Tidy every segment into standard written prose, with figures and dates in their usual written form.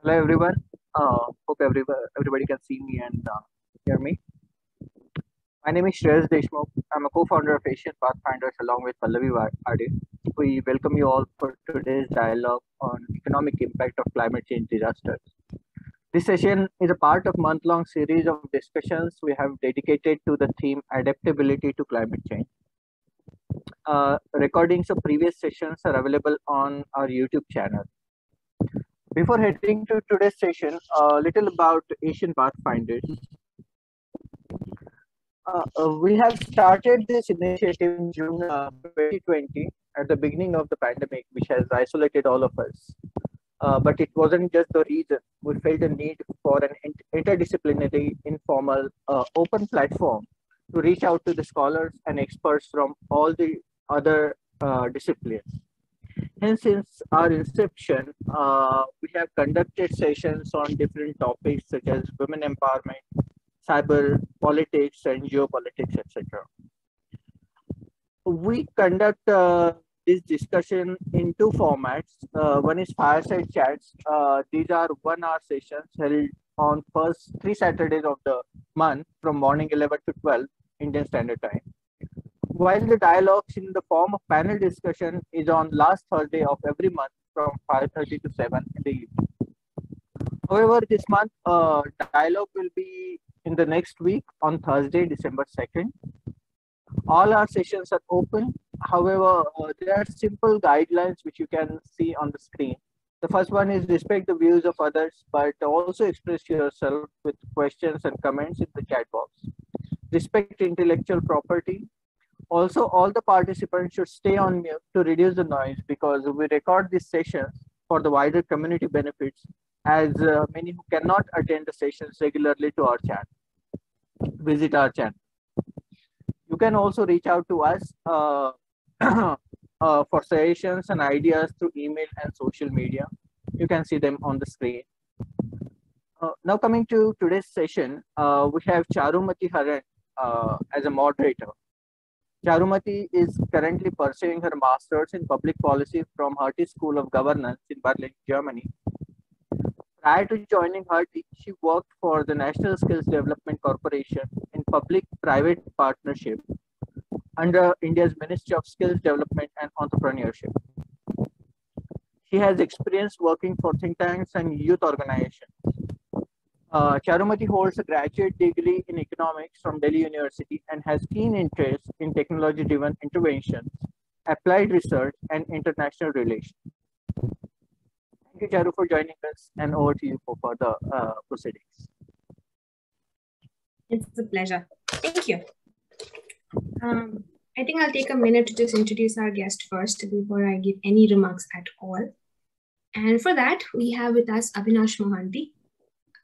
Hello everyone. Hope everybody can see me and hear me. My name is Shreyas Deshmukh. I'm a co-founder of Asian Pathfinders along with Pallavi Ade. We welcome you all for today's dialogue on economic impact of climate change disasters. This session is a part of month-long series of discussions we have dedicated to the theme adaptability to climate change. Recordings of previous sessions are available on our YouTube channel. Before heading to today's session, a little about Asian Pathfinders. We have started this initiative in June 2020 at the beginning of the pandemic, which has isolated all of us. But it wasn't just the reason. We felt a need for an interdisciplinary, informal, open platform to reach out to the scholars and experts from all the other disciplines. Hence, since our inception, we have conducted sessions on different topics such as women empowerment, cyber, politics, and geopolitics, etc. We conduct this discussion in two formats. One is Fireside chats. These are 1-hour sessions held on first 3 Saturdays of the month from morning 11 to 12 Indian Standard Time. While the dialogues in the form of panel discussion is on last Thursday of every month from 5:30 to 7 in the evening. However, this month dialogue will be in the next week on Thursday, December 2nd. All our sessions are open. However, there are simple guidelines which you can see on the screen. The first one is respect the views of others, but also express yourself with questions and comments in the chat box. Respect intellectual property. Also, all the participants should stay on mute to reduce the noise because we record these sessions for the wider community benefits as many who cannot attend the sessions regularly to our channel. Visit our channel. You can also reach out to us for suggestions and ideas through email and social media. You can see them on the screen. Now coming to today's session, we have Charumati Haran as a moderator. Charumati is currently pursuing her master's in public policy from Hertie School of Governance in Berlin, Germany. Prior to joining Hertie, she worked for the National Skills Development Corporation in public-private partnership under India's Ministry of Skills Development and Entrepreneurship. She has experience working for think tanks and youth organizations. Charumati holds a graduate degree in economics from Delhi University and has keen interest in technology-driven interventions, applied research, and international relations. Thank you, Charu, for joining us, and over to you for further proceedings. It's a pleasure. Thank you. I think I'll take a minute to just introduce our guest first before I give any remarks at all. And for that, we have with us Abinash Mohanty,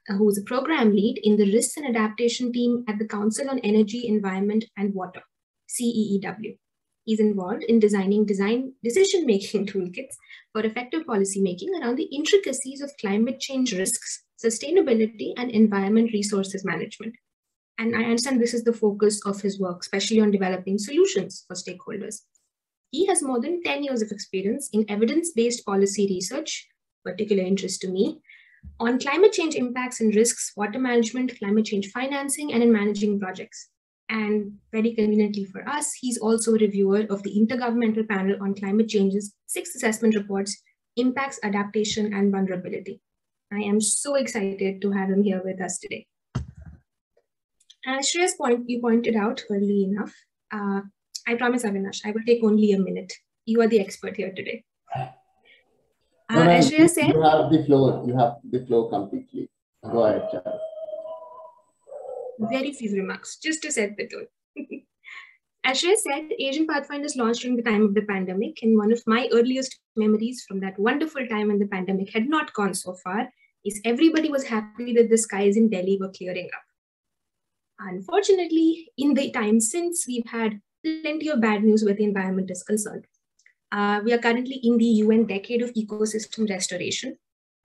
who is a program lead in the Risks and Adaptation team at the Council on Energy, Environment and Water, CEEW. He's involved in designing decision-making toolkits for effective policymaking around the intricacies of climate change risks, sustainability, and environment resources management. And I understand this is the focus of his work, especially on developing solutions for stakeholders. He has more than 10 years of experience in evidence-based policy research, particular interest to me, on climate change impacts and risks, water management, climate change financing, and in managing projects. And very conveniently for us, he's also a reviewer of the Intergovernmental Panel on Climate Change's 6th assessment reports, Impacts, Adaptation, and Vulnerability. I am so excited to have him here with us today. As Shreyas you pointed out early enough, I promise, Abinash, I will take only a minute. You are the expert here today. As Shreyas said, you have the floor. You have the floor completely. Go ahead, Charles. Very few remarks, just to set the tone. As Shreyas said, Asian Pathfinders launched during the time of the pandemic, and one of my earliest memories from that wonderful time when the pandemic had not gone so far is everybody was happy that the skies in Delhi were clearing up. Unfortunately, in the time since, we've had plenty of bad news where the environment is concerned. We are currently in the UN Decade of Ecosystem Restoration.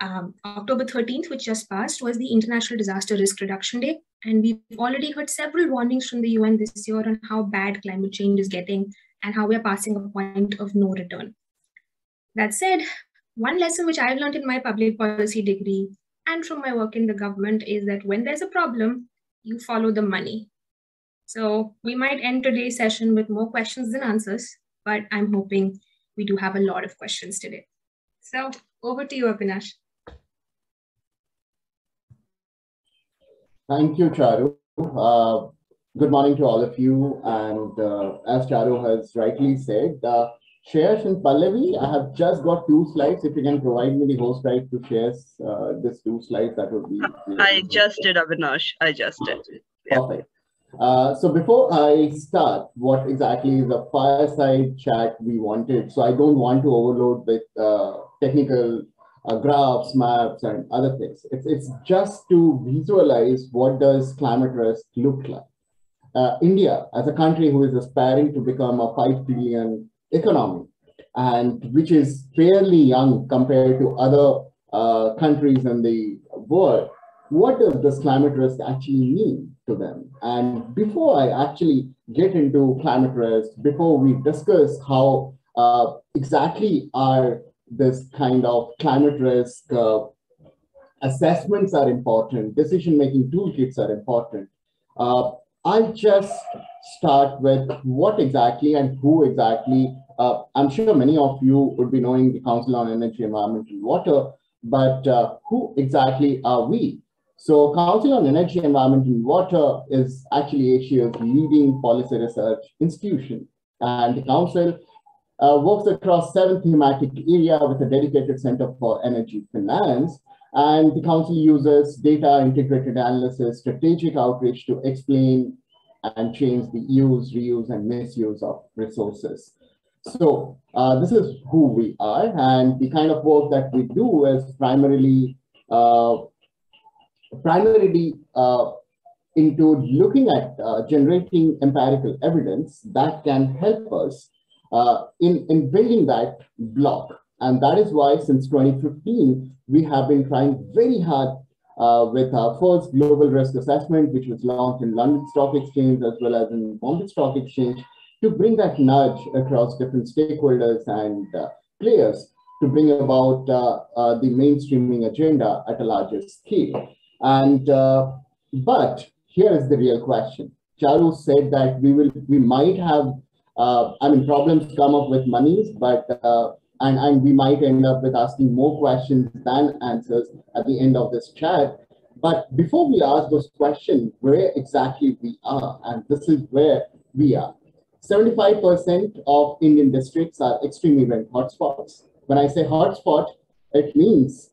October 13th, which just passed, was the International Disaster Risk Reduction Day. And we've already heard several warnings from the UN this year on how bad climate change is getting and how we are passing a point of no return. That said, one lesson which I've learned in my public policy degree and from my work in the government is that when there's a problem, you follow the money. So we might end today's session with more questions than answers, but I'm hoping we do have a lot of questions today. So over to you, Abinash. Thank you, Charu. Good morning to all of you. And as Charu has rightly said, Shares and Pallavi, I have just got 2 slides. If you can provide me the host right to share these 2 slides, that would be. I just did, Abinash. I just did. Perfect. So before I start, what exactly is a fireside chat we wanted? So I don't want to overload with technical graphs, maps, and other things. It's just to visualize what does climate risk look like. India, as a country who is aspiring to become a 5 trillion economy, and which is fairly young compared to other countries in the world, what does this climate risk actually mean to them? And before I actually get into climate risk, before we discuss how exactly are this kind of climate risk assessments are important, decision-making toolkits are important, I'll just start with what exactly and who exactly. I'm sure many of you would be knowing the Council on Energy, Environment and Water, but who exactly are we? So Council on Energy, Environment and Water is actually Asia's leading policy research institution. And the Council works across 7 thematic areas with a dedicated Center for Energy Finance. And the Council uses data integrated analysis, strategic outreach to explain and change the use, reuse, and misuse of resources. So this is who we are, and the kind of work that we do is primarily into looking at generating empirical evidence that can help us in building that block. And that is why since 2015, we have been trying very hard with our first global risk assessment, which was launched in London Stock Exchange as well as in Bombay Stock Exchange, to bring that nudge across different stakeholders and players to bring about the mainstreaming agenda at a larger scale. And but here is the real question. Charu said that we might have problems come up with monies, but and we might end up with asking more questions than answers at the end of this chat. But before we ask those questions, where exactly we are, and this is where we are. 75% of Indian districts are extreme event hotspots. When I say hotspot, it means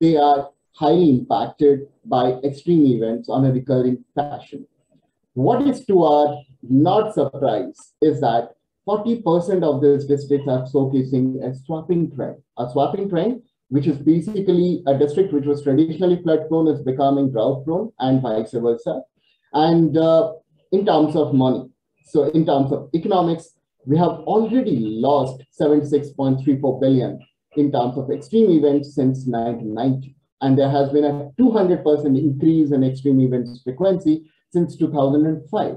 they are highly impacted by extreme events on a recurring fashion. What is to our not surprise is that 40% of these districts are showcasing a swapping trend. A swapping trend, which is basically a district which was traditionally flood prone is becoming drought prone and vice versa. And in terms of money, so in terms of economics, we have already lost 76.34 billion in terms of extreme events since 1990. And there has been a 200% increase in extreme events frequency since 2005.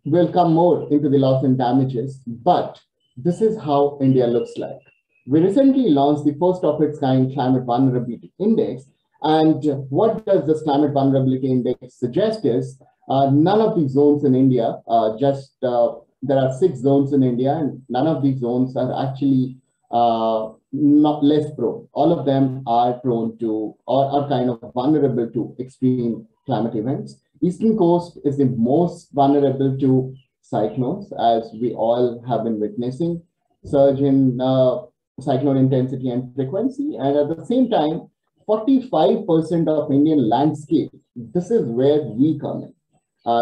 We'll come more into the loss and damages, but this is how India looks like. We recently launched the first of its kind Climate Vulnerability Index. And what does this Climate Vulnerability Index suggest is none of these zones in India, there are 6 zones in India, and none of these zones are actually not less prone. All of them are prone to or are kind of vulnerable to extreme climate events. Eastern coast is the most vulnerable to cyclones, as we all have been witnessing, surge in cyclone intensity and frequency. And at the same time, 45% of Indian landscape, this is where we come in.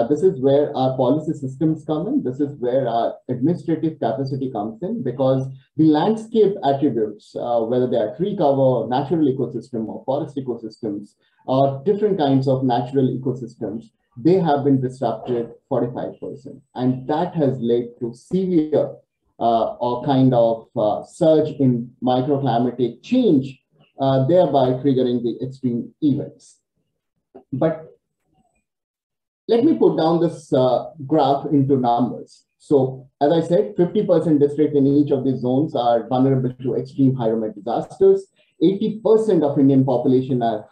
This is where our policy systems come in. This is where our administrative capacity comes in, because the landscape attributes, whether they are tree cover, natural ecosystem, or forest ecosystems, or different kinds of natural ecosystems, they have been disrupted 45%. And that has led to severe or kind of surge in microclimatic change, thereby triggering the extreme events. But let me put down this graph into numbers. So as I said, 50% districts in each of these zones are vulnerable to extreme hydromet disasters. 80% of Indian population are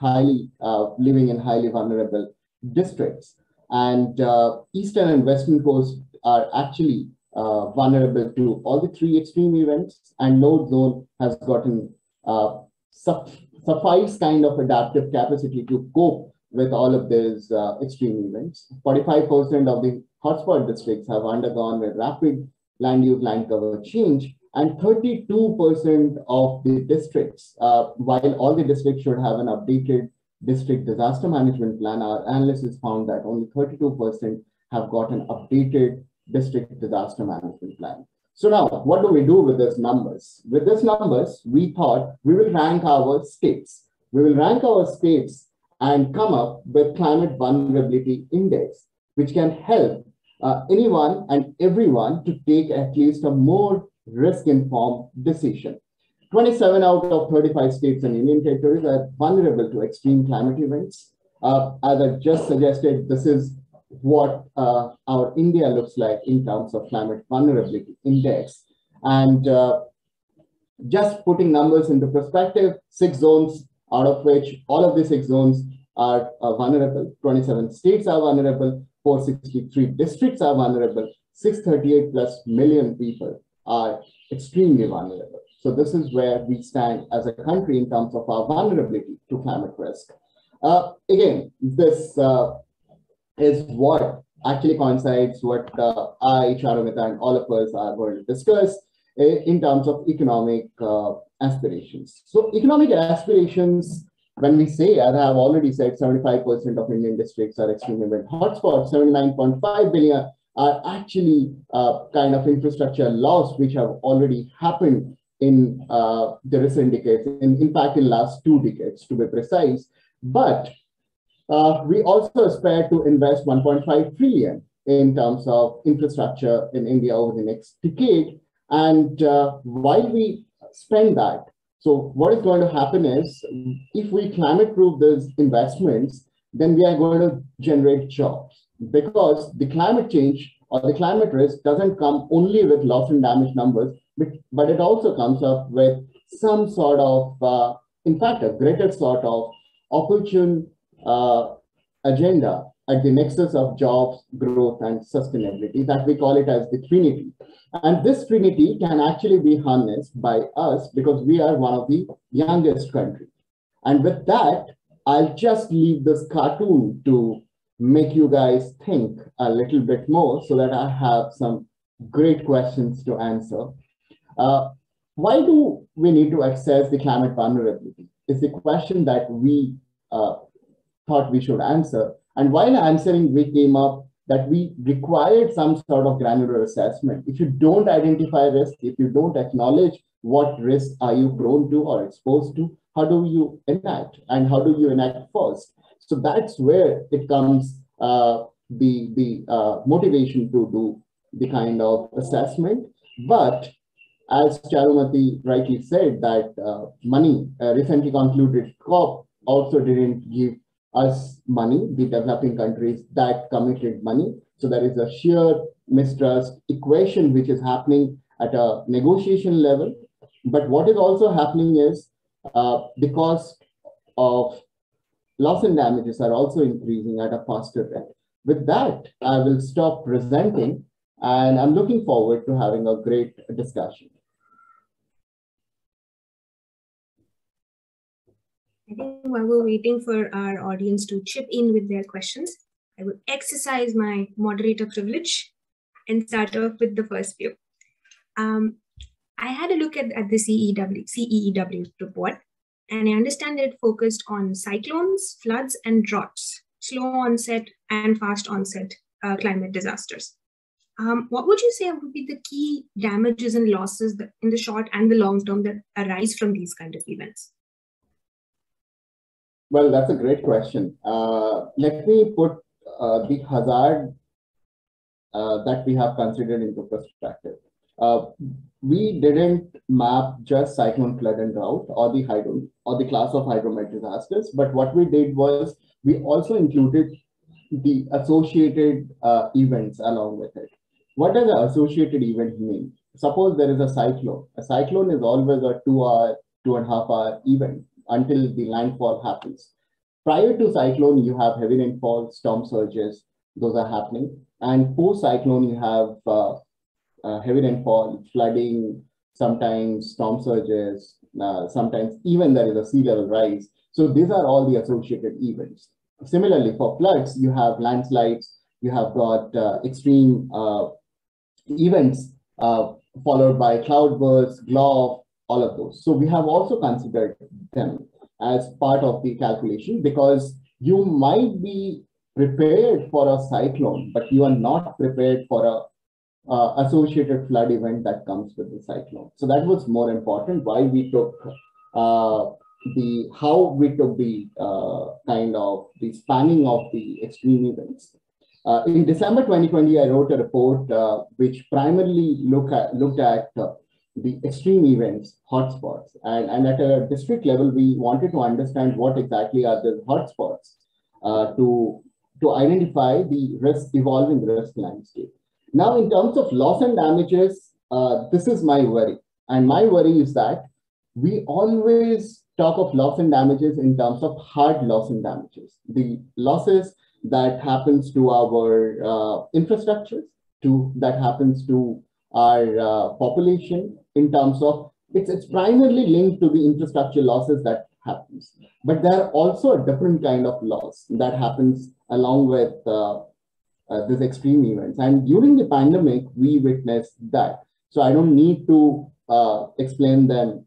living in highly vulnerable districts. And eastern and western coast are actually vulnerable to all the three extreme events, and no zone has gotten suffice kind of adaptive capacity to cope with all of these extreme events. 45% of the hotspot districts have undergone a rapid land use land cover change, and 32% of the districts, while all the districts should have an updated district disaster management plan, our analysis found that only 32% have got an updated district disaster management plan. So now, what do we do with these numbers? With these numbers, we thought we will rank our states. We will rank our states and come up with climate vulnerability index, which can help anyone and everyone to take at least a more risk-informed decision. 27 out of 35 states and union territories are vulnerable to extreme climate events. As I just suggested, this is what our India looks like in terms of climate vulnerability index. And just putting numbers into perspective, 6 zones, out of which all of the 6 zones are vulnerable. 27 states are vulnerable, 463 districts are vulnerable, 638 plus million people are extremely vulnerable. So this is where we stand as a country in terms of our vulnerability to climate risk. Again, this is what actually coincides what I, Charumati, and all of us are going to discuss in terms of economic aspirations. So economic aspirations, when we say, as I have already said, 75% of Indian districts are extreme event hotspots, 79.5 billion are actually kind of infrastructure loss, which have already happened in the recent decades, in fact, in last 2 decades, to be precise. But we also aspire to invest 1.5 trillion in terms of infrastructure in India over the next decade. And while we spend that, so what is going to happen is, if we climate-proof these investments, then we are going to generate jobs, because the climate change or the climate risk doesn't come only with loss and damage numbers, but it also comes up with some sort of, in fact, a greater sort of opportune agenda at the nexus of jobs, growth, and sustainability, that we call it as the Trinity. And this Trinity can actually be harnessed by us because we are one of the youngest countries. And with that, I'll just leave this cartoon to make you guys think a little bit more so that I have some great questions to answer. Why do we need to assess the climate vulnerability? Is the question that we thought we should answer. And while answering, we came up that we required some sort of granular assessment. If you don't identify risk, if you don't acknowledge what risk are you prone to or exposed to, how do you enact, and how do you enact first? So that's where it comes the motivation to do the kind of assessment. But as Charumati rightly said, that money, recently concluded COP also didn't give us money, the developing countries that committed money. So there is a sheer mistrust equation which is happening at a negotiation level. But what is also happening is the cost of loss and damages are also increasing at a faster rate. With that, I will stop presenting, and I'm looking forward to having a great discussion. I think while we're waiting for our audience to chip in with their questions, I will exercise my moderator privilege and start off with the first few. I had a look at the CEEW report, and I understand that it focused on cyclones, floods, and droughts, slow onset and fast onset climate disasters. What would you say would be the key damages and losses that in the short and the long term that arise from these kind of events? Well, that's a great question. Let me put the hazard that we have considered into perspective. We didn't map just cyclone, flood, and drought, or the class of hydromet disasters, but what we did was we also included the associated events along with it. what does an associated event mean? Suppose there is a cyclone. A cyclone is always a 2-hour, 2.5-hour event until the landfall happens. Prior to cyclone, you have heavy rainfall, storm surges, those are happening. And post-cyclone, you have heavy rainfall, flooding, sometimes storm surges, sometimes even there is a sea level rise. So these are all the associated events. Similarly, for floods, you have landslides, you have got extreme events followed by cloudbursts, GLOF, all of those. So we have also considered them as part of the calculation, because you might be prepared for a cyclone, but you are not prepared for a associated flood event that comes with the cyclone. So that was more important, why we took how we took the kind of the spanning of the extreme events. In December 2020, I wrote a report which primarily looked at the extreme events, hotspots. And at a district level, we wanted to understand what exactly are the hotspots to identify the evolving risk landscape. Now, in terms of loss and damages, this is my worry. And my worry is that we always talk of loss and damages in terms of hard loss and damages. The losses that happens to our infrastructures, that happens to our population, in terms of, it's primarily linked to the infrastructure losses that happens. But there are also a different kind of loss that happens along with these extreme events. And during the pandemic, we witnessed that. So I don't need to explain them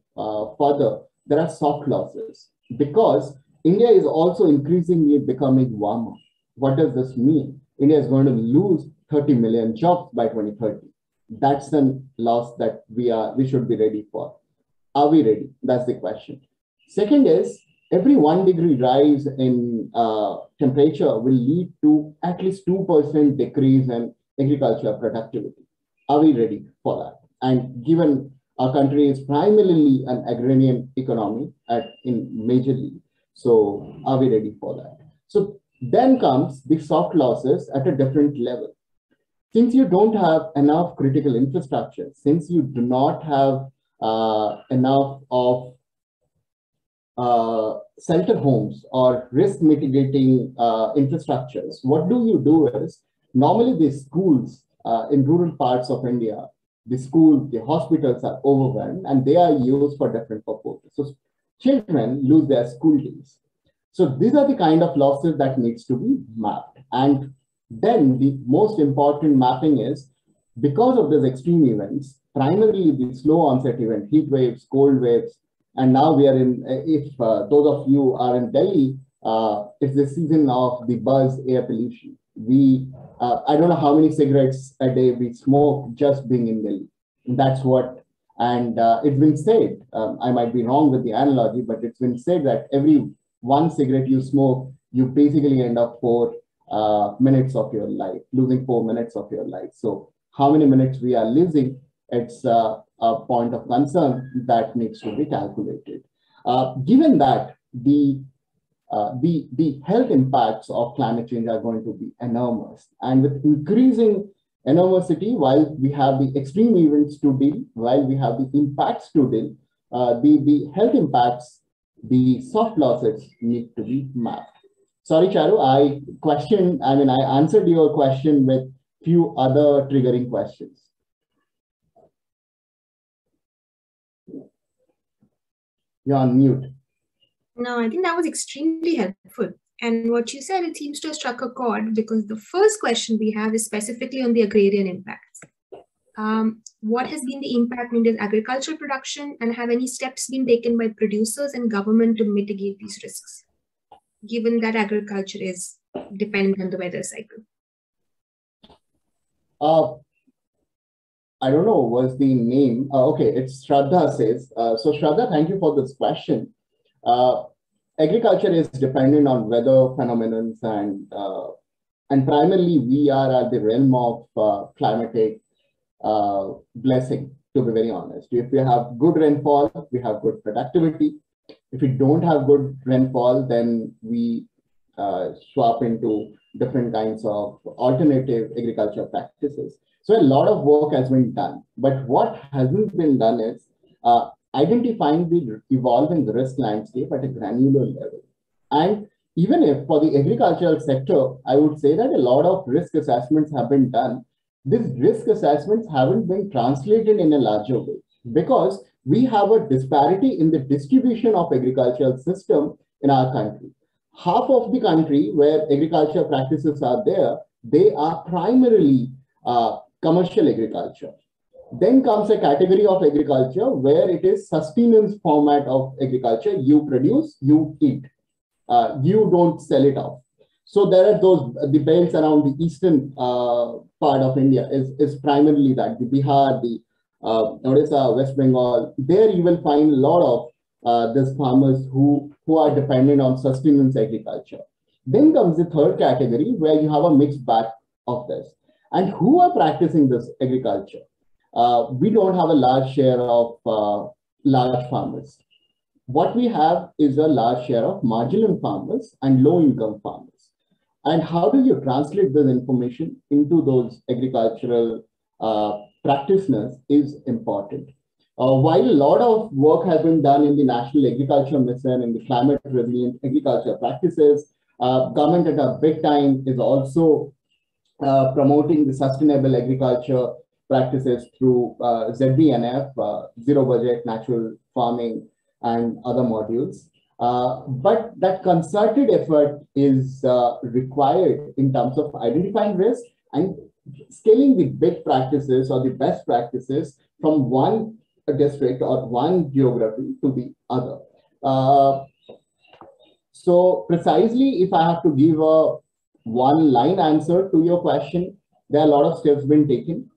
further. There are soft losses because India is also increasingly becoming warmer. What does this mean? India is going to lose 30 million jobs by 2030. That's a loss that we should be ready for. Are we ready? That's the question. Second is, every 1 degree rise in temperature will lead to at least 2% decrease in agricultural productivity. Are we ready for that? And given our country is primarily an agrarian economy in majorly, so are we ready for that? So then comes the soft losses at a different level. Since you don't have enough critical infrastructure, since you do not have enough of shelter homes or risk mitigating infrastructures, what you do is, normally the schools in rural parts of India, the hospitals are overwhelmed and they are used for different purposes. So children lose their school days. So these are the kind of losses that needs to be mapped. And then the most important mapping is, because of these extreme events, primarily the slow onset event, heat waves, cold waves, and now we are in, if those of you are in Delhi, it's the season of the buzz air pollution. I don't know how many cigarettes a day we smoke just being in Delhi. And that's what, and it's been said, I might be wrong with the analogy, but it's been said that every one cigarette you smoke, you basically end up 4 minutes of your life, losing 4 minutes of your life. So how many minutes we are losing, it's a point of concern that needs to be calculated. Given that the health impacts of climate change are going to be enormous, and with increasing enormosity, while we have the extreme events to deal, while we have the impacts to deal, the health impacts, the soft losses need to be mapped. Sorry, Charu, I answered your question with few other triggering questions. You're on mute. No, I think that was extremely helpful. And what you said, it seems to have struck a chord, because the first question we have is specifically on the agrarian impacts. What has been the impact in India's agricultural production, and have any steps been taken by producers and government to mitigate these risks, given that agriculture is dependent on the weather cycle? I don't know what's the name. Okay, it's Shraddha says. So Shraddha, thank you for this question. Agriculture is dependent on weather phenomena, and primarily we are at the realm of climatic blessing, to be very honest. If we have good rainfall, we have good productivity. If we don't have good rainfall, then we swap into different kinds of alternative agriculture practices. So a lot of work has been done. But what hasn't been done is identifying the evolving risk landscape at a granular level. And even if for the agricultural sector, I would say that a lot of risk assessments have been done, these risk assessments haven't been translated in a larger way because we have a disparity in the distribution of agricultural system in our country. Half of the country where agriculture practices are there, they are primarily commercial agriculture. Then comes a category of agriculture where it is sustenance format of agriculture. You produce, you eat. You don't sell it off. So there are those, the belts around the eastern part of India is primarily that, the Bihar, the Odisha, West Bengal. There you will find a lot of these farmers who are dependent on sustenance agriculture. Then comes the third category where you have a mixed bag of this. And who are practicing this agriculture? We don't have a large share of large farmers. What we have is a large share of marginal farmers and low-income farmers. And how do you translate this information into those agricultural practitioners is important. While a lot of work has been done in the National Agriculture Mission and the climate resilient agriculture practices, government at a big time is also promoting the sustainable agriculture practices through ZBNF, zero budget natural farming, and other modules. But that concerted effort is required in terms of identifying risk and scaling the big practices or the best practices from one district or one geography to the other. So precisely, if I have to give a one-line answer to your question, there are a lot of steps being taken.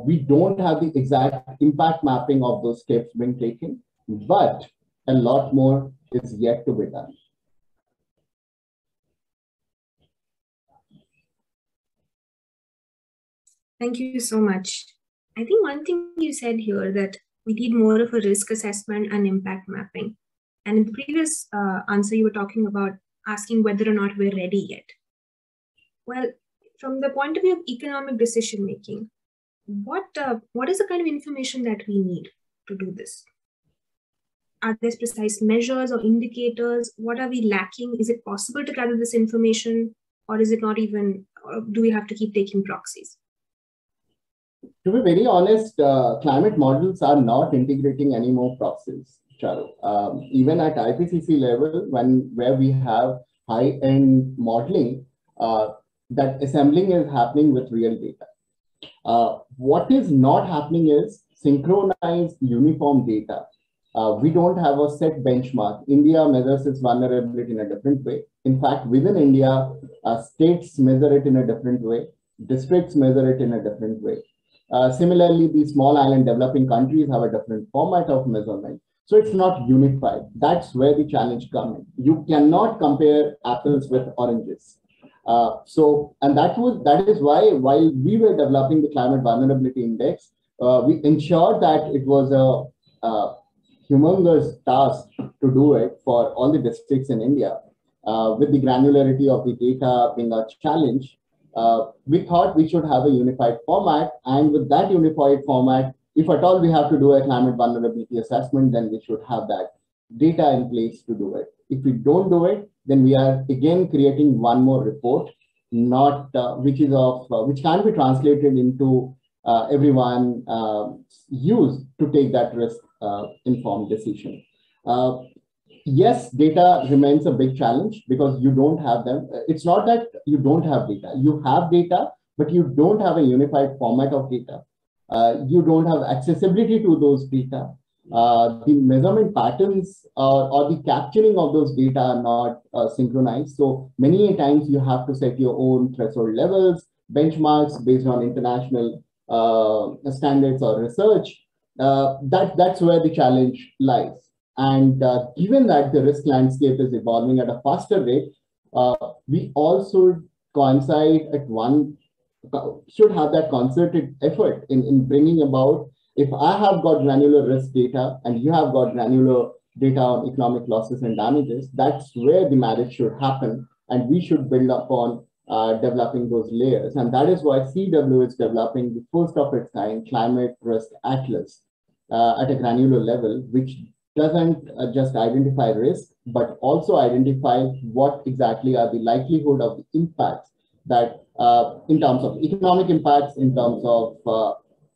We don't have the exact impact mapping of those steps being taken, but a lot more is yet to be done. Thank you so much. I think one thing you said here that we need more of a risk assessment and impact mapping. And in the previous answer, you were talking about asking whether or not we're ready yet. Well, from the point of view of economic decision making, what is the kind of information that we need to do this? Are there precise measures or indicators? What are we lacking? Is it possible to gather this information, or is it not even, or do we have to keep taking proxies? To be very honest, climate models are not integrating any more proxies, Charu. Even at IPCC level, where we have high-end modeling, that assembling is happening with real data. What is not happening is synchronized uniform data. We don't have a set benchmark. India measures its vulnerability in a different way. In fact, within India, states measure it in a different way. Districts measure it in a different way. Similarly, the small island developing countries have a different format of measurement. So it's not unified. That's where the challenge comes in. You cannot compare apples with oranges. And that is why, while we were developing the Climate Vulnerability Index, we ensured that it was a humongous task to do it for all the districts in India. With the granularity of the data being a challenge, we thought we should have a unified format. And with that unified format, if at all we have to do a climate vulnerability assessment, then we should have that data in place to do it. If we don't do it, then we are again creating one more report, not which can be translated into everyone use to take that risk informed decision. Yes, data remains a big challenge because you don't have them. It's not that you don't have data. You have data, but you don't have a unified format of data. You don't have accessibility to those data. The measurement patterns or the capturing of those data are not synchronized. So many times you have to set your own threshold levels, benchmarks based on international standards or research. That's where the challenge lies. And given that the risk landscape is evolving at a faster rate, we also should have that concerted effort in bringing about, if I have got granular risk data and you have got granular data on economic losses and damages, that's where the marriage should happen. And we should build upon developing those layers. And that is why CEEW is developing the first of its kind climate risk atlas at a granular level, which doesn't just identify risk, but also identify what exactly are the likelihood of the impacts that in terms of economic impacts, in terms of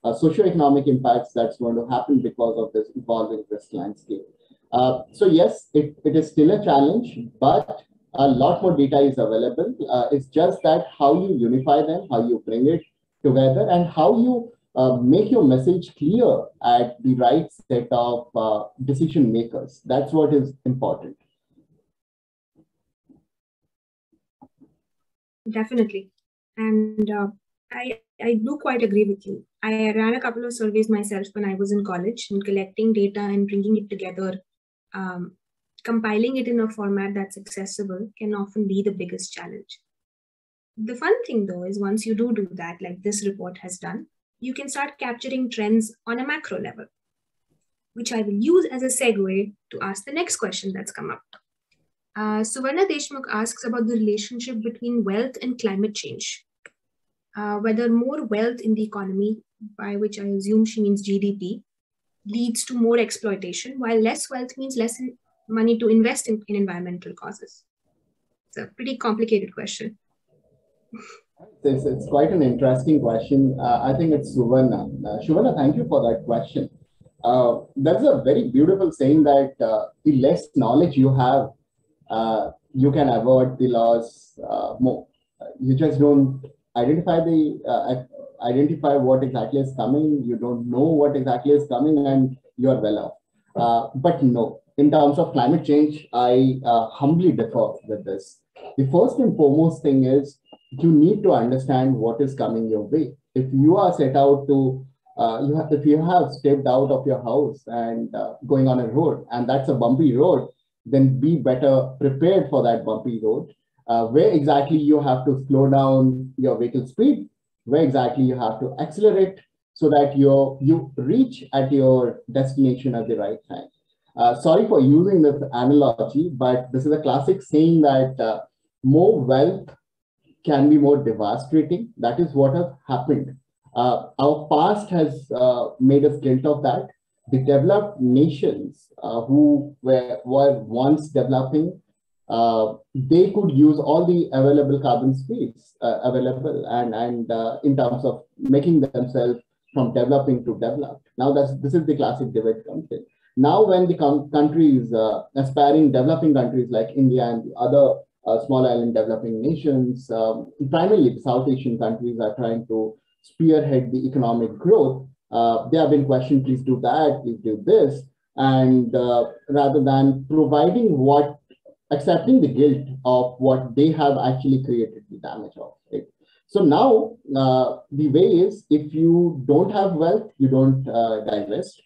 socioeconomic impacts that's going to happen because of this evolving risk landscape. So yes, it is still a challenge, but a lot more data is available. It's just that how you unify them, how you bring it together, and how you make your message clear at the right set of decision makers. That's what is important. Definitely. And I do quite agree with you. I ran a couple of surveys myself when I was in college, and collecting data and bringing it together, compiling it in a format that's accessible can often be the biggest challenge. The fun thing though is once you do that, like this report has done, you can start capturing trends on a macro level, which I will use as a segue to ask the next question that's come up. Suvarna Deshmukh asks about the relationship between wealth and climate change. Whether more wealth in the economy, by which I assume she means GDP, leads to more exploitation, while less wealth means less money to invest in environmental causes. It's a pretty complicated question. It's quite an interesting question. I think it's Suvarna. Suvarna, thank you for that question. There's a very beautiful saying that the less knowledge you have, you can avoid the loss more. You just don't identify what exactly is coming. You don't know what exactly is coming, and you're well off. But no, in terms of climate change, I humbly differ with this. The first and foremost thing is you need to understand what is coming your way. If you are set out to, if you have stepped out of your house and going on a road, and that's a bumpy road, then be better prepared for that bumpy road. Where exactly you have to slow down your vehicle speed, where exactly you have to accelerate so that you reach at your destination at the right time. Sorry for using this analogy, but this is a classic saying that more wealth can be more devastating. That is what has happened. Our past has made us guilty of that. The developed nations who were once developing, they could use all the available carbon space available and in terms of making themselves from developing to developed. Now this is the classic debate comes in. Now when the countries, aspiring developing countries like India and the other small island developing nations, primarily the South Asian countries are trying to spearhead the economic growth. They have been questioned, please do that, please do this. And rather than accepting the guilt of what they have actually created the damage of. Right? So now the way is, if you don't have wealth, you don't divest.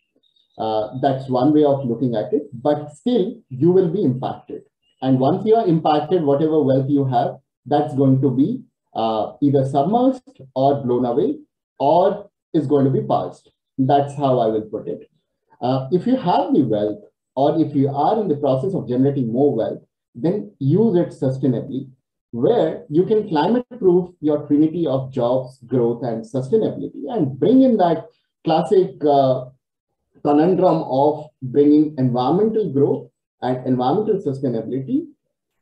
That's one way of looking at it, but still you will be impacted. And once you are impacted, whatever wealth you have, that's going to be either submerged or blown away, or is going to be passed. That's how I will put it. If you have the wealth, or if you are in the process of generating more wealth, then use it sustainably, where you can climate-proof your trinity of jobs, growth, and sustainability, and bring in that classic conundrum of bringing environmental growth and environmental sustainability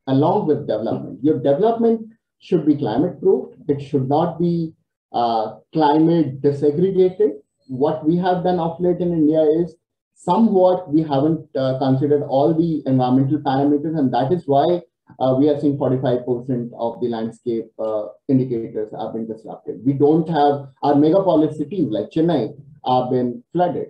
along with development. Your development should be climate-proof. It should not be climate disaggregated. What we have done of late in India is somewhat we haven't considered all the environmental parameters, and that is why we are seeing 45% of the landscape indicators have been disrupted. We don't have our megapolis cities like Chennai have been flooded.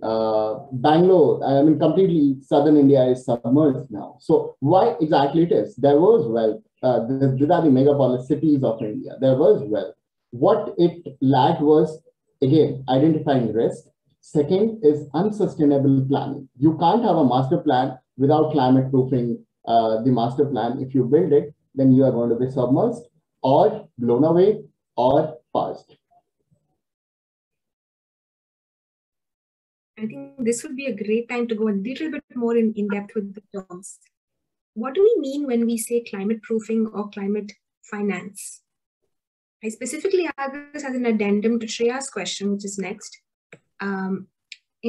Bangalore, I mean, completely southern India is submerged now. So why exactly it is? There was wealth. These are the megapolis cities of India. There was wealth. What it lacked was, again, identifying risk. Second is unsustainable planning. You can't have a master plan without climate proofing the master plan. If you build it, then you are going to be submerged or blown away or passed. I think this would be a great time to go a little bit more in depth with the terms. What do we mean when we say climate proofing or climate finance. I specifically ask this as an addendum to Shreya's question, which is next, in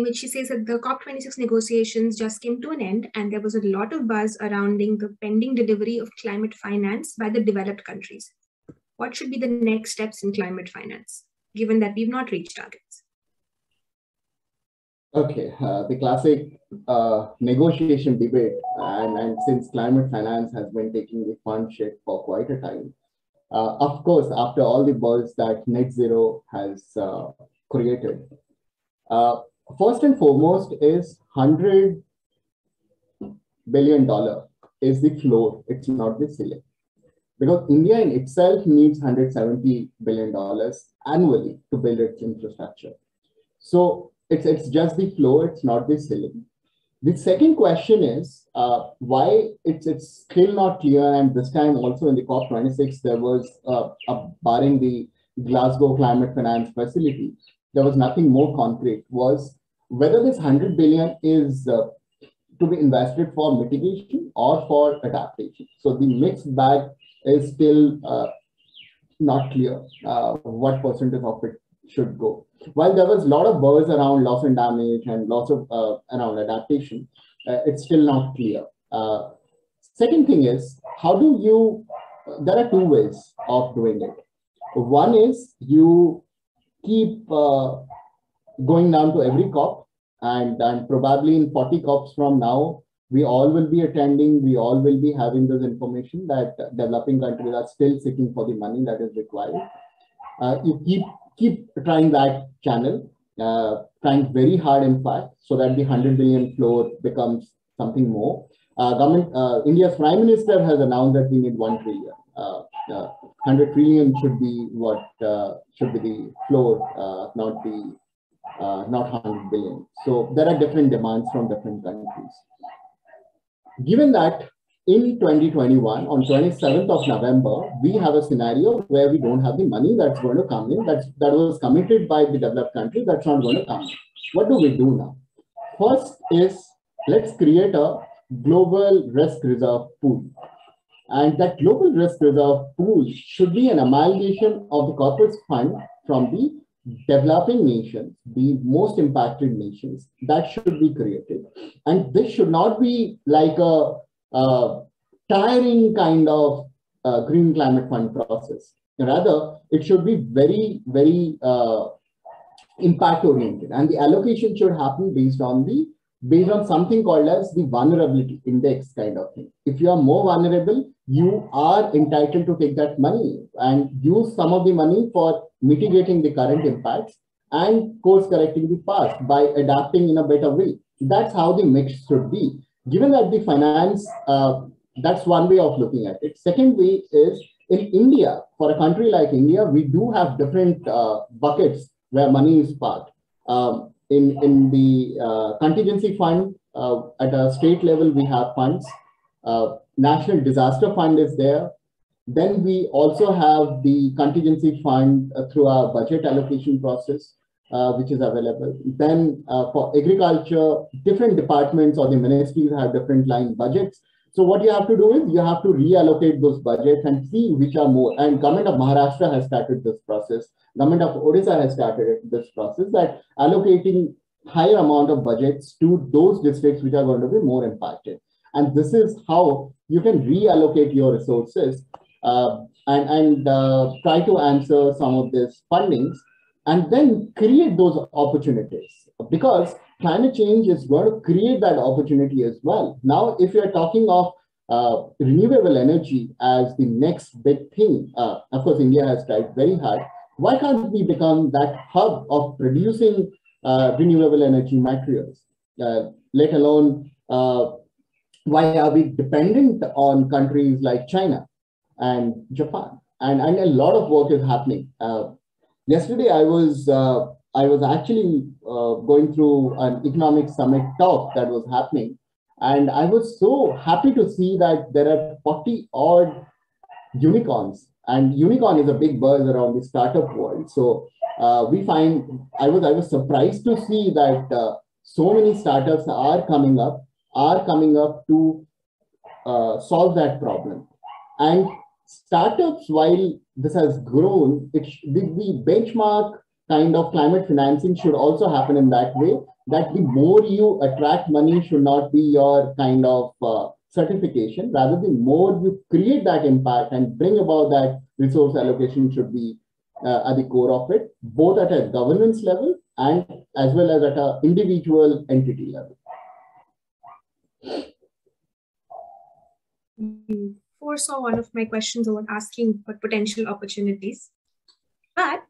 which she says that the COP26 negotiations just came to an end and there was a lot of buzz surrounding the pending delivery of climate finance by the developed countries. What should be the next steps in climate finance, given that we've not reached targets? Okay, the classic negotiation debate, and since climate finance has been taking the fun shape for quite a time, of course, after all the buzz that net zero has created, first and foremost is $100 billion is the floor, it's not the ceiling. Because India in itself needs $170 billion annually to build its infrastructure. So it's just the floor, it's not the ceiling. The second question is why it's still not clear, and this time also in the COP26, there was, barring the Glasgow Climate Finance Facility, there was nothing more concrete, was whether this 100 billion is to be invested for mitigation or for adaptation. So the mixed bag is still not clear what percentage of it should go. While there was a lot of buzz around loss and damage and lots of around adaptation, it's still not clear. Second thing is, how do you, there are two ways of doing it. One is you keep going down to every COP, and probably in 40 COPs from now, we all will be attending, we all will be having this information that developing countries are still seeking for the money that is required. You keep trying that channel, trying very hard, in fact, so that the 100 billion floor becomes something more. India's Prime Minister has announced that we need 1 trillion. 100 trillion should be what should be the floor, not 100 billion. So there are different demands from different countries. Given that in 2021, on 27th of November, we have a scenario where we don't have the money that's going to come in, that was committed by the developed country, that's not going to come in. What do we do now? First is, let's create a global risk reserve pool. And that global risk reserve pool should be an amalgamation of the corpus fund from the developing nations, the most impacted nations, that should be created. And this should not be like a tiring kind of green climate fund process. Rather, it should be very, very impact oriented, and the allocation should happen based on something called as the vulnerability index kind of thing. If you are more vulnerable, you are entitled to take that money and use some of the money for mitigating the current impacts and course correcting the past by adapting in a better way. That's how the mix should be. Given that the finance, that's one way of looking at it. Second way is, in India, for a country like India, we do have different buckets where money is parked. In the contingency fund, at a state level, we have funds. National Disaster Fund is there. Then we also have the contingency fund through our budget allocation process, which is available. Then for agriculture, different departments or the ministries have different line budgets. So what you have to do is you have to reallocate those budgets and see which are more. And government of Maharashtra has started this process. Government of Odisha has started this process, that allocating higher amount of budgets to those districts which are going to be more impacted. And this is how you can reallocate your resources and try to answer some of these fundings, and then create those opportunities, because climate change is going to create that opportunity as well. Now, if you're talking of renewable energy as the next big thing, of course, India has tried very hard. Why can't we become that hub of producing renewable energy materials, let alone why are we dependent on countries like China and Japan? And a lot of work is happening. Yesterday, I was actually going through an economic summit talk that was happening, and I was so happy to see that there are 40 odd unicorns, and unicorn is a big buzz around the startup world. So we find, I was surprised to see that so many startups are coming up to solve that problem. And startups, while this has grown, the benchmark kind of climate financing should also happen in that way, that the more you attract money should not be your kind of certification. Rather, the more you create that impact and bring about that resource allocation should be at the core of it, both at a governance level and as well as at an individual entity level. You foresaw one of my questions about asking for potential opportunities. But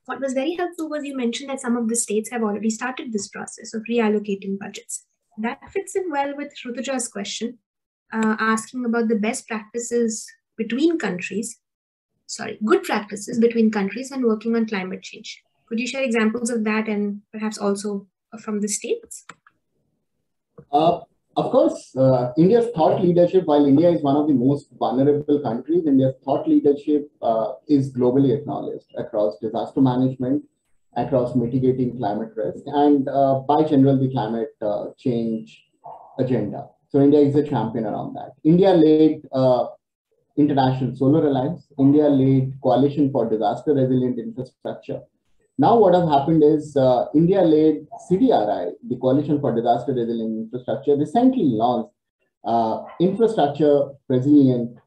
what was very helpful was you mentioned that some of the states have already started this process of reallocating budgets. That fits in well with Rutuja's question, asking about the best practices between countries, good practices between countries when working on climate change. Could you share examples of that and perhaps also from the states? Of course, India's thought leadership, while India is one of the most vulnerable countries, India's thought leadership is globally acknowledged across disaster management, across mitigating climate risk, and by general, the climate change agenda. So India is a champion around that. India led International Solar Alliance. India led Coalition for Disaster Resilient Infrastructure. Now what has happened is India led CDRI, the Coalition for Disaster Resilient Infrastructure, recently launched Infrastructure Resilient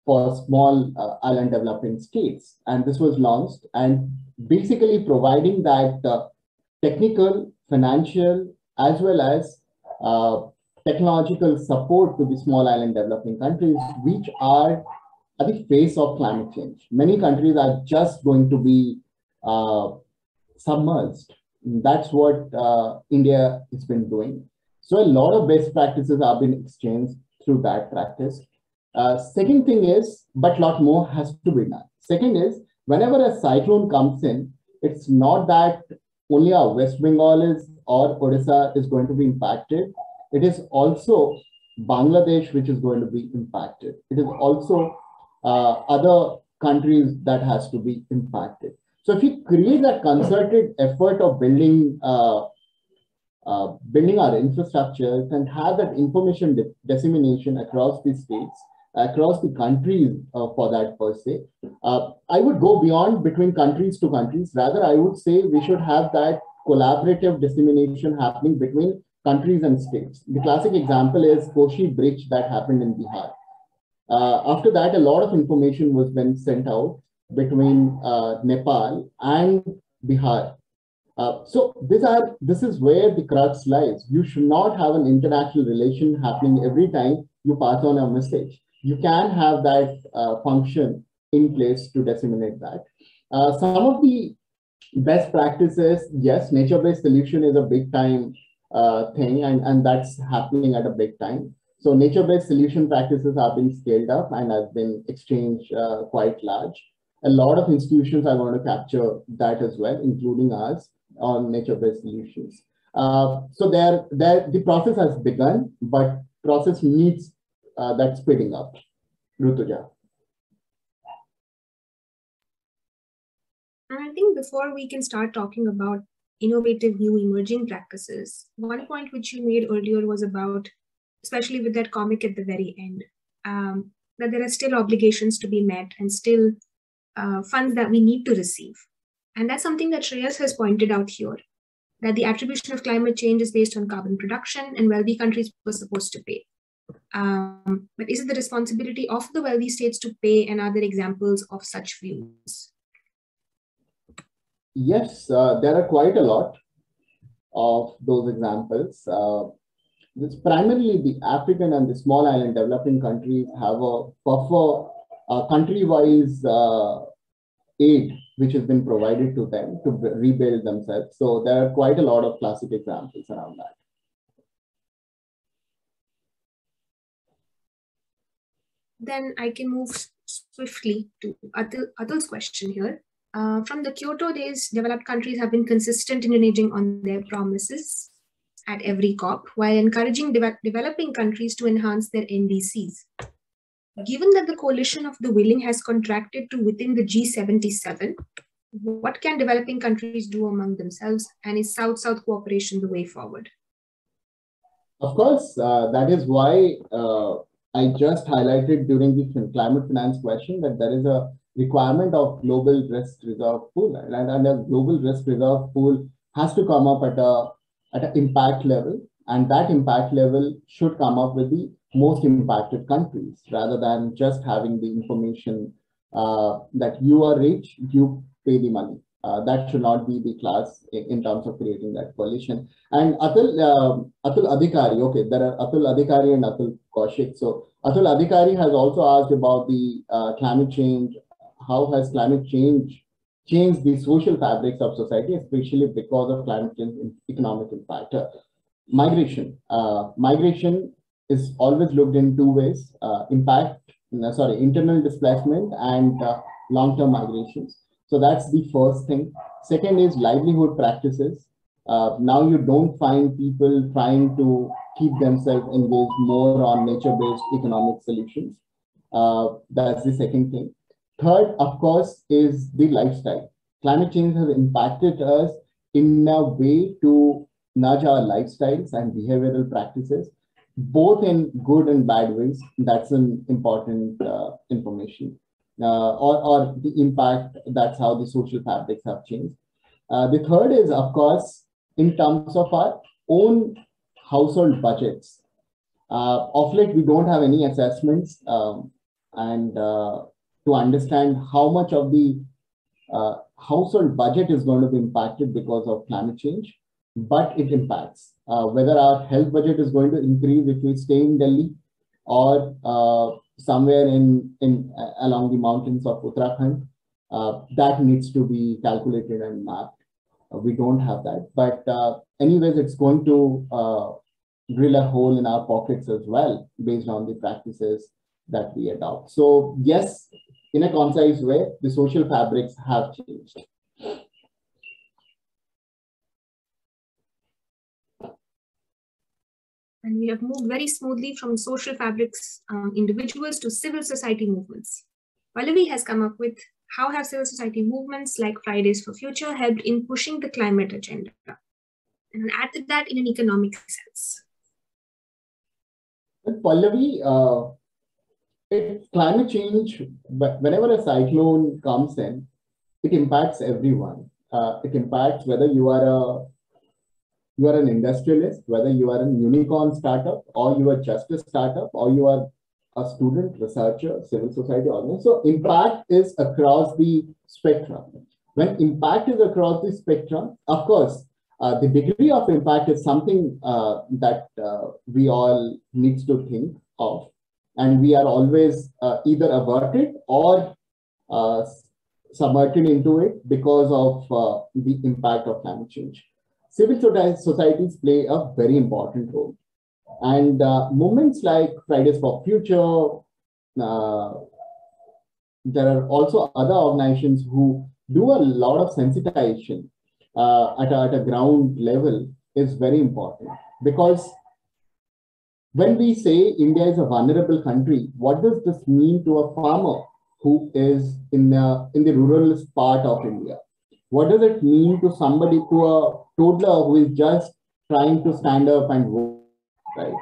for Small Island Developing States. And this was launched and basically providing that technical, financial, as well as technological support to the small island developing countries, which are at the face of climate change. Many countries are just going to be submerged. That's what India has been doing. So a lot of best practices have been exchanged through that practice. Second thing is, but a lot more has to be done. Second is, whenever a cyclone comes in, it's not that only our West Bengal is or Odisha is going to be impacted. It is also Bangladesh which is going to be impacted. It is also other countries that has to be impacted. So if you create that concerted effort of building our infrastructures and have that information dissemination across the states, across the countries for that per se, I would go beyond between countries to countries. Rather, I would say we should have that collaborative dissemination happening between countries and states. The classic example is Koshi Bridge that happened in Bihar. After that, a lot of information was then sent out between Nepal and Bihar. So this is where the crux lies. You should not have an international relation happening every time you pass on a message. You can have that function in place to disseminate that. Some of the best practices, yes, nature-based solution is a big time thing, and that's happening at a big time. So nature-based solution practices have been scaled up and have been exchanged quite large. A lot of institutions are going to capture that as well, including ours, on nature-based solutions. So the process has begun, but process needs that speeding up. Rutuja. And I think before we can start talking about innovative new emerging practices, one point which you made earlier was about, especially with that comic at the very end, that there are still obligations to be met and still funds that we need to receive. And that's something that Shreyas has pointed out here, that the attribution of climate change is based on carbon production and wealthy countries were supposed to pay. But is it the responsibility of the wealthy states to pay, and are there examples of such views? Yes, there are quite a lot of those examples. It's primarily the African and the small island developing countries have a buffer country-wise aid which has been provided to them to rebuild themselves. So there are quite a lot of classic examples around that. Then I can move swiftly to Atul's question here. From the Kyoto days, developed countries have been consistent in reneging on their promises at every COP, while encouraging developing countries to enhance their NDCs. Given that the coalition of the willing has contracted to within the G77, what can developing countries do among themselves, and is South-South cooperation the way forward? Of course, that is why I just highlighted during the climate finance question that there is a requirement of global risk reserve pool, and a global risk reserve pool has to come up at an impact level, and that impact level should come up with the most impacted countries rather than just having the information that you are rich, you pay the money. That should not be the class in terms of creating that coalition. And Atul Adhikari, okay, there are Atul Adhikari and Atul Kaushik. So Atul Adhikari has also asked about the climate change. How has climate change changed the social fabrics of society, especially because of climate change economic impact? Migration. Migration is always looked in two ways: internal displacement and long-term migrations. So that's the first thing. Second is livelihood practices. Now you don't find people trying to keep themselves engaged more on nature-based economic solutions. That's the second thing. Third, of course, is the lifestyle. Climate change has impacted us in a way to nudge our lifestyles and behavioral practices, both in good and bad ways. That's an important information. Or the impact, that's how the social fabrics have changed. The third is, of course, in terms of our own household budgets. Of late, we don't have any assessments to understand how much of the household budget is going to be impacted because of climate change, but it impacts. Whether our health budget is going to increase if we stay in Delhi or somewhere along the mountains of Uttarakhand, that needs to be calculated and mapped. We don't have that, but anyways, it's going to drill a hole in our pockets as well, based on the practices that we adopt. So yes, in a concise way, the social fabrics have changed. And we have moved very smoothly from social fabrics, individuals, to civil society movements. Pallavi has come up with how have civil society movements like Fridays for Future helped in pushing the climate agenda, and added that in an economic sense. But Pallavi, climate change, but whenever a cyclone comes in, it impacts everyone. It impacts whether you are an industrialist, whether you are a unicorn startup, or you are just a startup, or you are a student, researcher, civil society organizer. So impact is across the spectrum. When impact is across the spectrum, of course, the degree of impact is something that we all need to think of. And we are always either averted or submerged into it because of the impact of climate change. Civil societies play a very important role. And movements like Fridays for Future, there are also other organizations who do a lot of sensitization at a ground level is very important. Because when we say India is a vulnerable country, what does this mean to a farmer who is in the rural part of India? What does it mean to somebody, to a toddler who is just trying to stand up and work, right?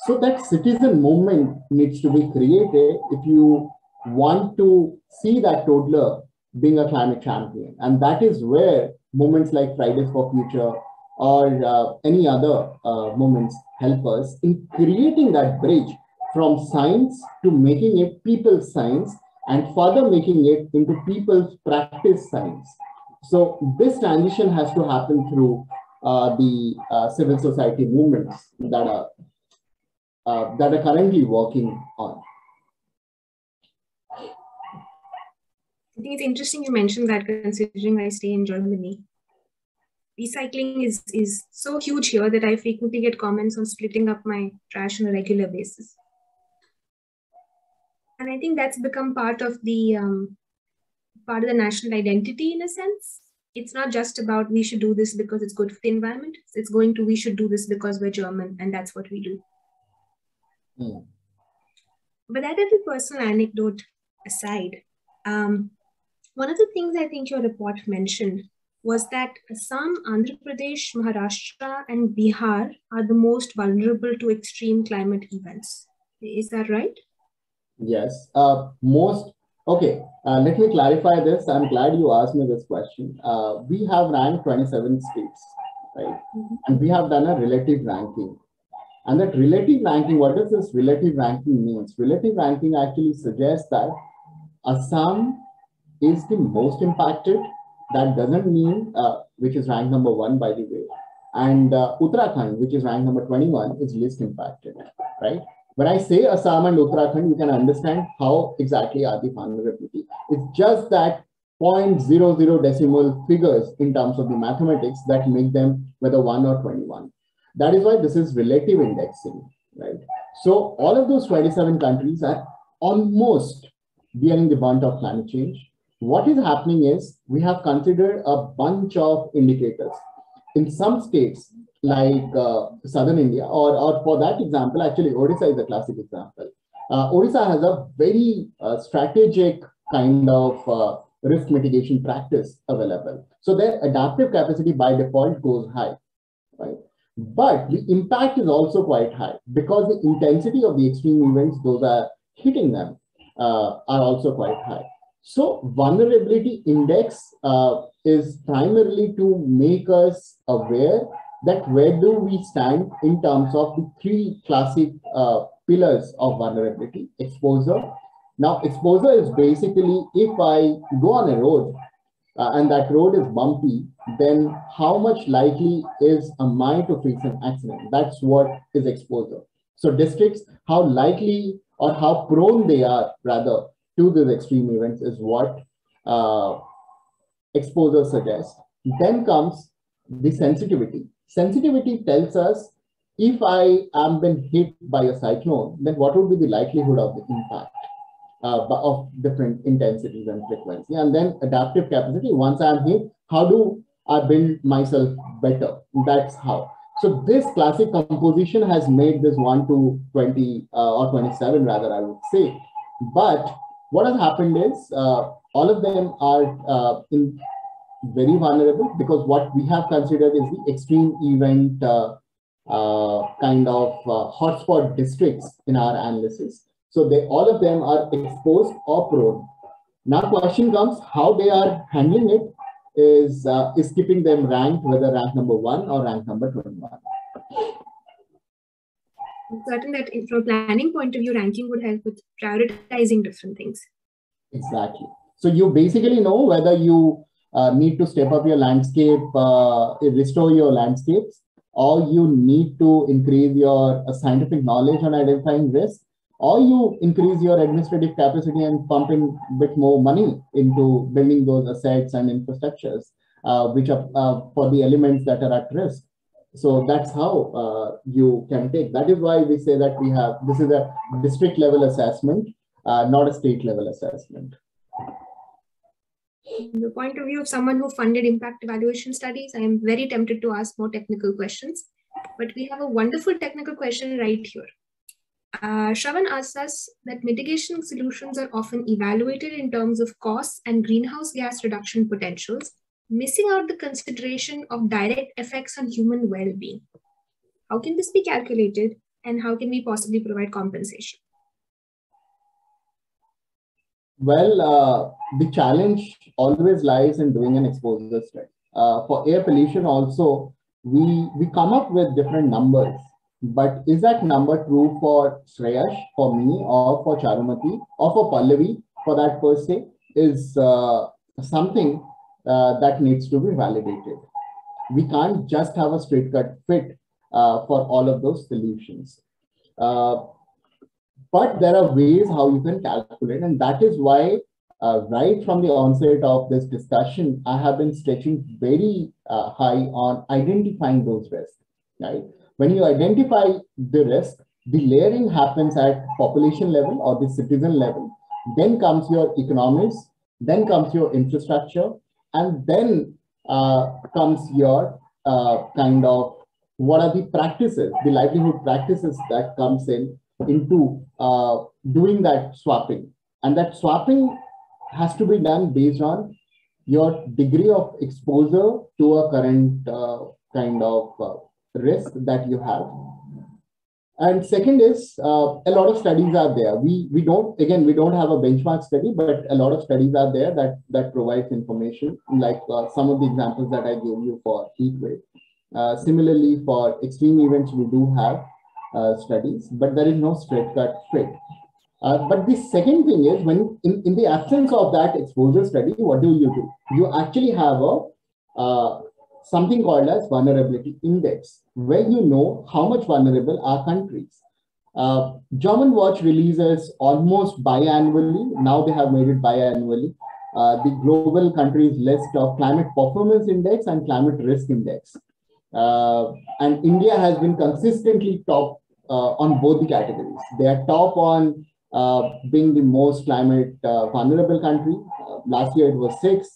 So that citizen movement needs to be created if you want to see that toddler being a climate champion. And that is where movements like Fridays for Future or any other movements help us in creating that bridge from science to making it people's science, and further making it into people's practice science. So this transition has to happen through the civil society movements that are currently working on. I think it's interesting you mentioned that, considering I stay in Germany. Recycling is so huge here that I frequently get comments on splitting up my trash on a regular basis. And I think that's become part of the national identity in a sense. It's not just about we should do this because it's good for the environment. It's going to we should do this because we're German and that's what we do. Mm. But that little personal anecdote aside, one of the things I think your report mentioned was that Assam, Andhra Pradesh, Maharashtra, and Bihar are the most vulnerable to extreme climate events. Is that right? Yes. Okay. Let me clarify this. I'm glad you asked me this question. We have ranked 27 states, right? And we have done a relative ranking. And that relative ranking, what does this relative ranking means? Relative ranking actually suggests that Assam is the most impacted. That doesn't mean, which is ranked number 1, by the way. And Uttarakhand, which is ranked number 21, is least impacted, right? When I say Assam and Uttarakhand, you can understand how exactly are the vulnerability. It's just that 0.00 decimal figures in terms of the mathematics that make them whether 1 or 21. That is why this is relative indexing, right? So all of those 27 countries are almost bearing the brunt of climate change. What is happening is we have considered a bunch of indicators. In some states, like southern India, or for that example, actually, Odisha is a classic example. Odisha has a very strategic kind of risk mitigation practice available. So their adaptive capacity by default goes high, right? But the impact is also quite high because the intensity of the extreme events, those are hitting them, are also quite high. So vulnerability index is primarily to make us aware that where do we stand in terms of the 3 classic pillars of vulnerability. Exposure. Now, exposure is basically if I go on a road and that road is bumpy, then how much likely is I to face an accident? That's what is exposure. So districts, how likely or how prone they are rather to these extreme events is what exposure suggests. Then comes the sensitivity. Sensitivity tells us if I am been hit by a cyclone, then what would be the likelihood of the impact of different intensities and frequency. And then adaptive capacity, once I'm hit, how do I build myself better? That's how. So this classic composition has made this 1 to 20 or 27 rather, I would say. But what has happened is all of them are in very vulnerable because what we have considered is the extreme event kind of hotspot districts in our analysis. So all of them are exposed or prone. Now question comes, how they are handling it is keeping them ranked, whether rank number 1 or rank number 21. I'm certain that from a planning point of view, ranking would help with prioritizing different things. Exactly. So you basically know whether you need to step up your landscape, restore your landscapes, or you need to increase your scientific knowledge on identifying risk, or you increase your administrative capacity and pump in a bit more money into building those assets and infrastructures, which are for the elements that are at risk. So that's how you can take. That is why we say that this is a district level assessment, not a state level assessment. From the point of view of someone who funded impact evaluation studies, I am very tempted to ask more technical questions, but we have a wonderful technical question right here. Shravan asks us that mitigation solutions are often evaluated in terms of costs and greenhouse gas reduction potentials, missing out the consideration of direct effects on human well-being. How can this be calculated and how can we possibly provide compensation? Well, the challenge always lies in doing an exposure study. For air pollution also, we come up with different numbers. But is that number true for Shreyash, for me, or for Charumati, or for Pallavi, for that per se, is something that needs to be validated. We can't just have a straight cut fit for all of those solutions. But there are ways how you can calculate, and that is why right from the onset of this discussion, I have been stretching very high on identifying those risks, right? When you identify the risk, the layering happens at population level or the citizen level. Then comes your economics, then comes your infrastructure, and then comes your kind of what are the practices, the livelihood practices that comes into doing that swapping. And that swapping has to be done based on your degree of exposure to a current kind of risk that you have. And second is a lot of studies are there. We don't have a benchmark study, but a lot of studies are there that provides information, like some of the examples that I gave you for heat wave. Similarly, for extreme events, we do have studies, but there is no straight cut fit. But the second thing is, when in the absence of that exposure study, what do? You actually have a something called as vulnerability index, where you know how much vulnerable are countries. German Watch releases almost biannually. Now they have made it biannually. The global countries list of climate performance index and climate risk index. And India has been consistently top on both the categories. They are top on being the most climate vulnerable country. Last year it was 6th.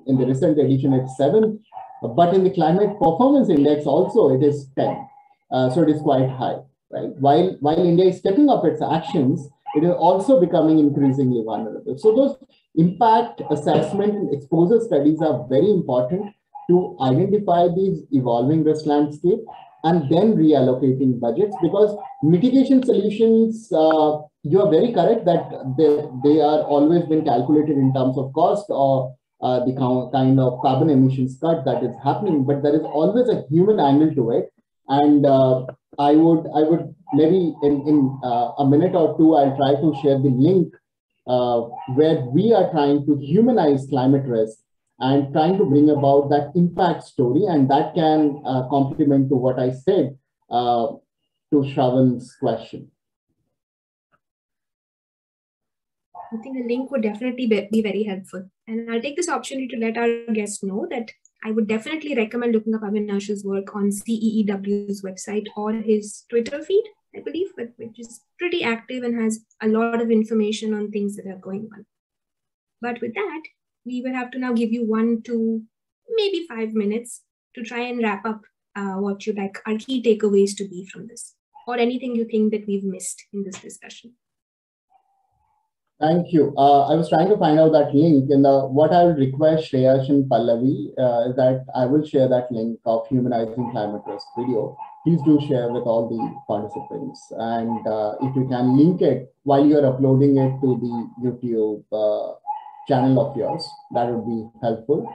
In the recent edition, it's 7th. But in the climate performance index also, it is 10. So it is quite high, right? While India is stepping up its actions, it is also becoming increasingly vulnerable. So those impact assessment and exposure studies are very important to identify these evolving risk landscape and then reallocating budgets, because mitigation solutions, you are very correct that they are always been calculated in terms of cost or the kind of carbon emissions cut that is happening, but there is always a human angle to it. And I would maybe in a minute or two, I'll try to share the link where we are trying to humanize climate risk and trying to bring about that impact story, and that can complement to what I said to Shravan's question. I think a link would definitely be very helpful. And I'll take this opportunity to let our guests know that I would definitely recommend looking up Abinash's work on CEEW's website or his Twitter feed, I believe, which is pretty active and has a lot of information on things that are going on. But with that, we will have to now give you 1 to maybe 5 minutes to try and wrap up what you'd like our key takeaways to be from this, or anything you think that we've missed in this discussion. Thank you. I was trying to find out that link, and what I will request Shreyash and Pallavi is that I will share that link of Humanizing Climate Risk video. Please do share with all the participants, and if you can link it while you're uploading it to the YouTube channel of yours, that would be helpful,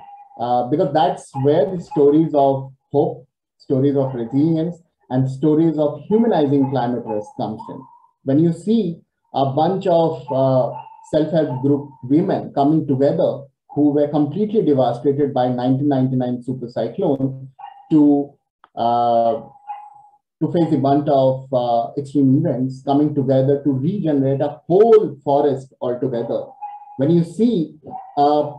because that's where the stories of hope, stories of resilience, and stories of humanizing climate risk comes in. When you see a bunch of self-help group women coming together who were completely devastated by 1999 super cyclone to face a bunch of extreme events, coming together to regenerate a whole forest altogether. When you see a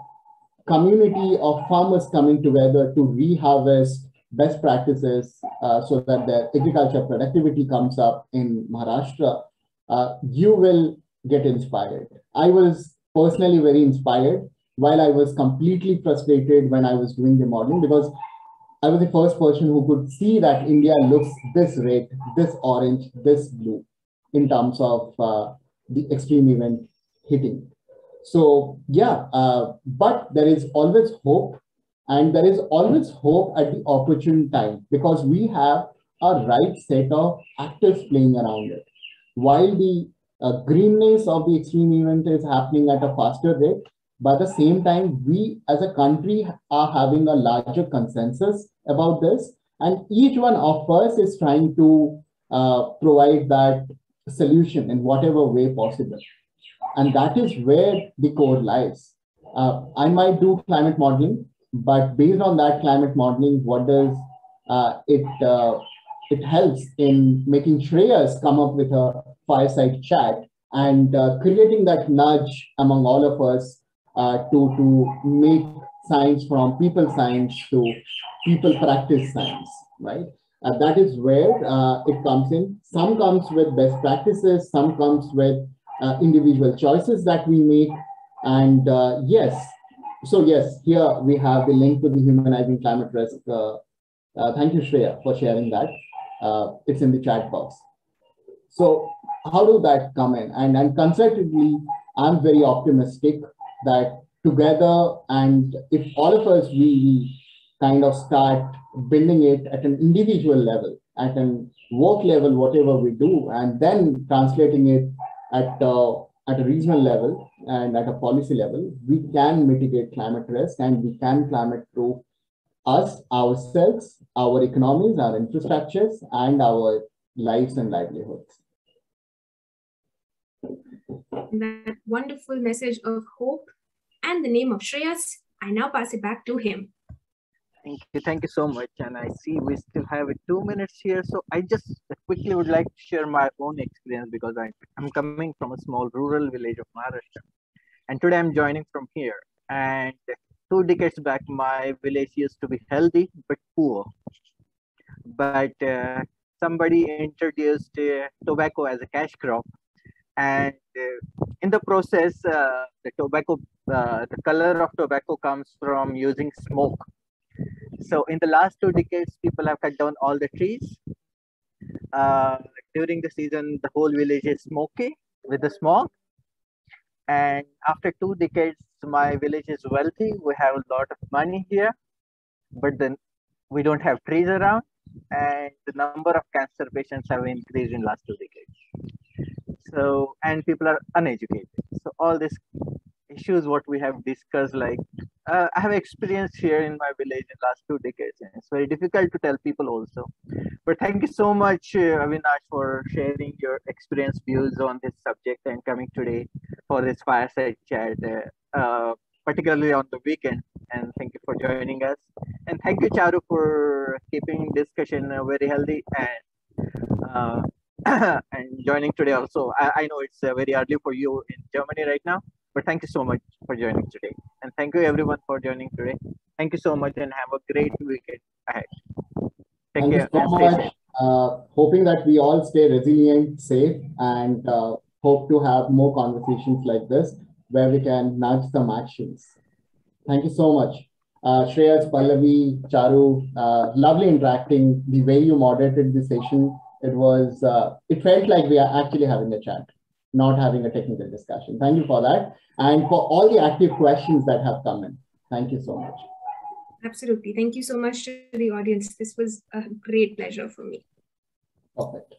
community of farmers coming together to reharvest best practices so that their agriculture productivity comes up in Maharashtra, you will get inspired. I was personally very inspired while I was completely frustrated when I was doing the modeling, because I was the first person who could see that India looks this red, this orange, this blue in terms of the extreme event hitting. So yeah, but there is always hope, and there is always hope at the opportune time, because we have a right set of actors playing around it. While the greenness of the extreme event is happening at a faster rate, but at the same time, we as a country are having a larger consensus about this, and each one of us is trying to provide that solution in whatever way possible. And that is where the core lies. I might do climate modeling, but based on that climate modeling, what does it helps in making Shreyas come up with a fireside chat and creating that nudge among all of us to make science from people science to people practice science, right? That is where it comes in. Some comes with best practices, some comes with individual choices that we make. And yes, so yes, here we have the link to the Humanizing Climate Risk. Thank you, Shreya, for sharing that. It's in the chat box. So how do that come in? And conceptually, I'm very optimistic that together, and if all of us, we kind of start building it at an individual level, at an work level, whatever we do, and then translating it at a regional level and at a policy level, we can mitigate climate risk and we can climate-proof us, ourselves, our economies, our infrastructures, and our lives and livelihoods. That wonderful message of hope and the name of Shreyas, I now pass it back to him. Thank you so much. And I see we still have 2 minutes here. So I just quickly would like to share my own experience because I'm coming from a small rural village of Maharashtra. And today I'm joining from here. And 2 decades back, my village used to be healthy but poor. But somebody introduced tobacco as a cash crop. And in the process, the color of tobacco comes from using smoke. So in the last 2 decades, people have cut down all the trees. During the season, the whole village is smoky with the smog. And after 2 decades, my village is wealthy. We have a lot of money here, but then we don't have trees around. And the number of cancer patients have increased in the last 2 decades. So, and people are uneducated. So all these issues, what we have discussed, like I have experienced here in my village in the last 2 decades. And it's very difficult to tell people also. But thank you so much, Abinash, for sharing your experience views on this subject and coming today for this fireside chat, particularly on the weekend. And thank you for joining us. And thank you, Charu, for keeping discussion very healthy and and joining today also. I know it's very early for you in Germany right now, but thank you so much for joining today. And thank you everyone for joining today. Thank you so much and have a great weekend ahead. Thank you so much. Hoping that we all stay resilient, safe, and hope to have more conversations like this where we can nudge some actions. Thank you so much. Shreyas, Pallavi, Charu, lovely interacting. The way you moderated the session, it felt like we are actually having a chat, not having a technical discussion. Thank you for that. And for all the active questions that have come in. Thank you so much. Absolutely. Thank you so much to the audience. This was a great pleasure for me. Perfect.